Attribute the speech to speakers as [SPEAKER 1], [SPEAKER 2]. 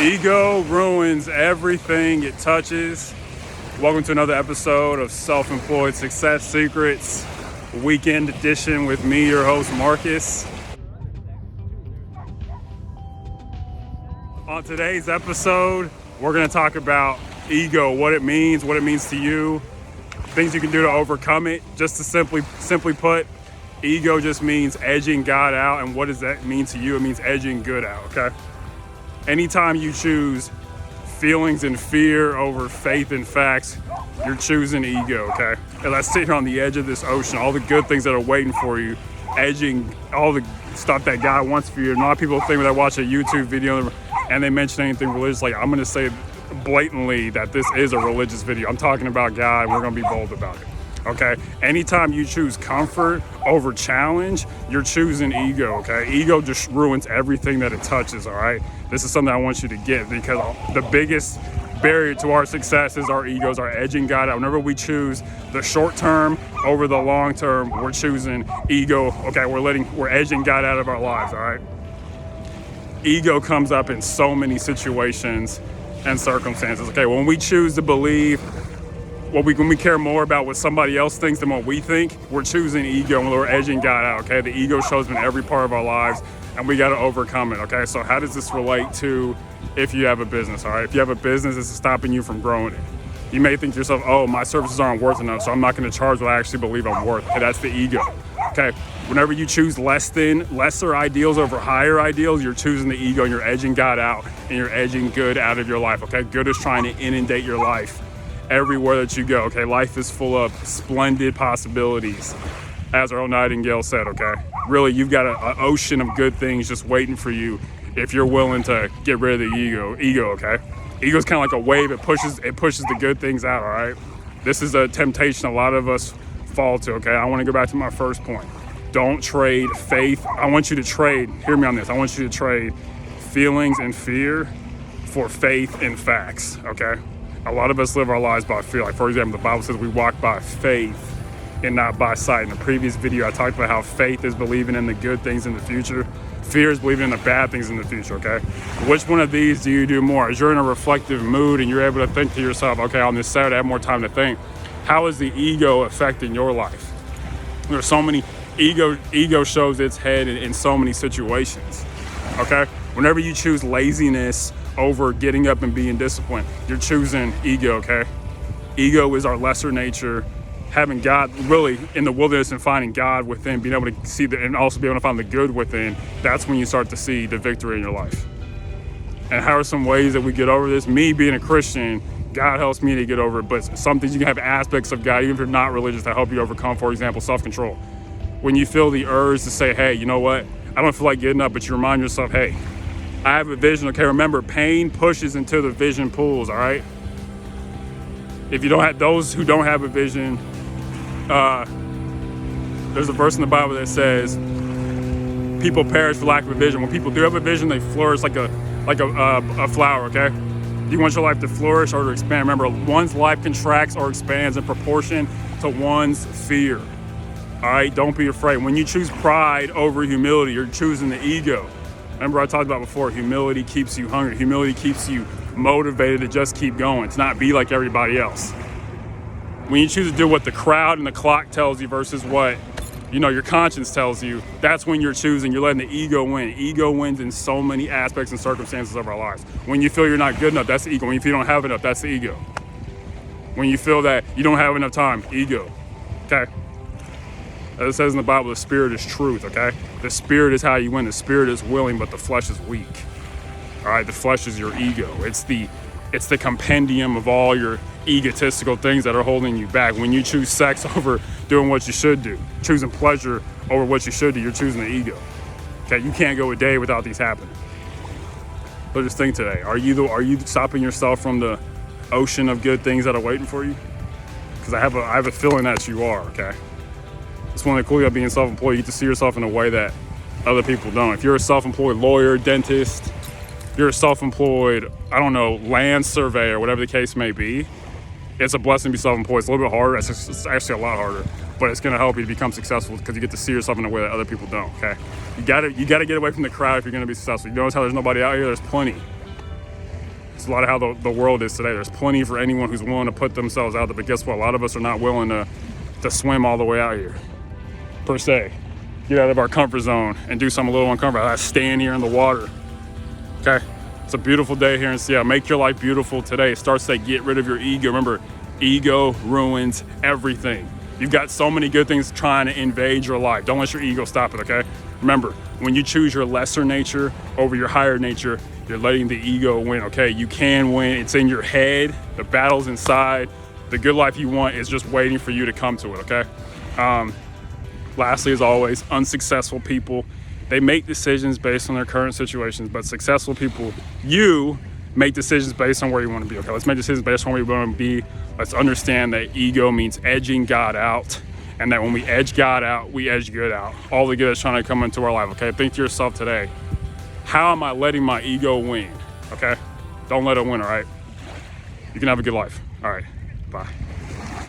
[SPEAKER 1] Ego ruins everything it touches. Welcome to another episode of Self-Employed Success Secrets, weekend edition with me, your host, Marcus. On today's episode, we're going to talk about ego, what it means to you, things you can do to overcome it. Just to simply put, ego just means edging God out. And what does that mean to you? It means edging good out, okay? Anytime you choose feelings and fear over faith and facts, you're choosing ego, okay? As I sit here on the edge of this ocean, all the good things that are waiting for you, edging all the stuff that God wants for you. And a lot of people think when I watch a YouTube video and they mention anything religious, like I'm gonna say blatantly that this is a religious video. I'm talking about God and we're gonna be bold about it. Okay, anytime you choose comfort over challenge, you're choosing ego, okay? Ego just ruins everything that it touches, all right? This is something I want you to get, because the biggest barrier to our success is our egos, our edging God out. Whenever we choose the short term over the long term, we're choosing ego, okay? We're edging God out of our lives, all right? Ego comes up in so many situations and circumstances, okay? When we choose to believe, when we care more about what somebody else thinks than what we think, we're choosing ego and we're edging God out, okay? The ego shows up in every part of our lives and we got to overcome it, okay? So how does this relate to if you have a business, all right? If you have a business, it's stopping you from growing it. You may think to yourself, oh, my services aren't worth enough, so I'm not going to charge what I actually believe I'm worth. Okay, that's the ego, okay? Whenever you choose lesser ideals over higher ideals, you're choosing the ego and you're edging God out and you're edging good out of your life, okay? Good is trying to inundate your life everywhere that you go, okay? Life is full of splendid possibilities, as Earl Nightingale said, okay? Really, you've got an ocean of good things just waiting for you if you're willing to get rid of the ego, okay? Ego's kind of like a wave. It pushes the good things out, all right? This is a temptation a lot of us fall to, okay? I want to go back to my first point. Don't trade faith. I want you to trade, hear me on this, I want you to trade feelings and fear for faith and facts, okay? A lot of us live our lives by fear. Like, for example, the Bible says we walk by faith and not by sight. In the previous video, I talked about how faith is believing in the good things in the future. Fear is believing in the bad things in the future, okay? Which one of these do you do more? As you're in a reflective mood and you're able to think to yourself, okay, on this Saturday I have more time to think, how is the ego affecting your life? There's so many, ego shows its head in so many situations, okay? Whenever you choose laziness over getting up and being disciplined, you're choosing ego, okay? Ego is our lesser nature. Having God really in the wilderness and finding God within, being able to see and also be able to find the good within, that's when you start to see the victory in your life. And how are some ways that we get over this? Me being a Christian, God helps me to get over it, but some things you can have aspects of God, even if you're not religious, that help you overcome. For example, self-control. When you feel the urge to say, hey, you know what? I don't feel like getting up, but you remind yourself, hey, I have a vision. Okay, remember, pain pushes until the vision pulls, all right? If you don't have, those who don't have a vision, there's a verse in the Bible that says, people perish for lack of a vision. When people do have a vision, they flourish like a flower, okay? You want your life to flourish or to expand. Remember, one's life contracts or expands in proportion to one's fear, all right? Don't be afraid. When you choose pride over humility, you're choosing the ego. Remember I talked about before, humility keeps you hungry. Humility keeps you motivated to just keep going, to not be like everybody else. When you choose to do what the crowd and the clock tells you versus what, your conscience tells you, that's when you're choosing, you're letting the ego win. Ego wins in so many aspects and circumstances of our lives. When you feel you're not good enough, that's the ego. When you feel you don't have enough, that's the ego. When you feel that you don't have enough time, ego, okay? As it says in the Bible, the spirit is truth, okay? The spirit is how you win. The spirit is willing, but the flesh is weak. All right, the flesh is your ego. It's the compendium of all your egotistical things that are holding you back. When you choose sex over doing what you should do, choosing pleasure over what you should do, you're choosing the ego. Okay, you can't go a day without these happening. So just think today, are you stopping yourself from the ocean of good things that are waiting for you? Because I have a feeling that you are, okay? It's one of the cool things about being self-employed. You get to see yourself in a way that other people don't. If you're a self-employed lawyer, dentist, you're a self-employed, land surveyor, whatever the case may be, it's a blessing to be self-employed. It's a little bit harder. It's actually a lot harder, but it's going to help you to become successful because you get to see yourself in a way that other people don't, okay? You got to get away from the crowd if you're going to be successful. You notice how there's nobody out here? There's plenty. It's a lot of how the world is today. There's plenty for anyone who's willing to put themselves out there. But guess what? A lot of us are not willing to swim all the way out here, per se. Get out of our comfort zone and do something a little uncomfortable. I stand here in the water. Okay? It's a beautiful day here in Seattle. Make your life beautiful today. It starts to get rid of your ego. Remember, ego ruins everything. You've got so many good things trying to invade your life. Don't let your ego stop it, okay? Remember, when you choose your lesser nature over your higher nature, you're letting the ego win, okay? You can win. It's in your head. The battle's inside. The good life you want is just waiting for you to come to it, okay? Lastly, as always, unsuccessful people, they make decisions based on their current situations, but successful people, you make decisions based on where you want to be, okay? Let's make decisions based on where you want to be. Let's understand that ego means edging God out, and that when we edge God out, we edge good out. All the good is trying to come into our life, okay? Think to yourself today, how am I letting my ego win, okay? Don't let it win, all right? You can have a good life. All right, bye.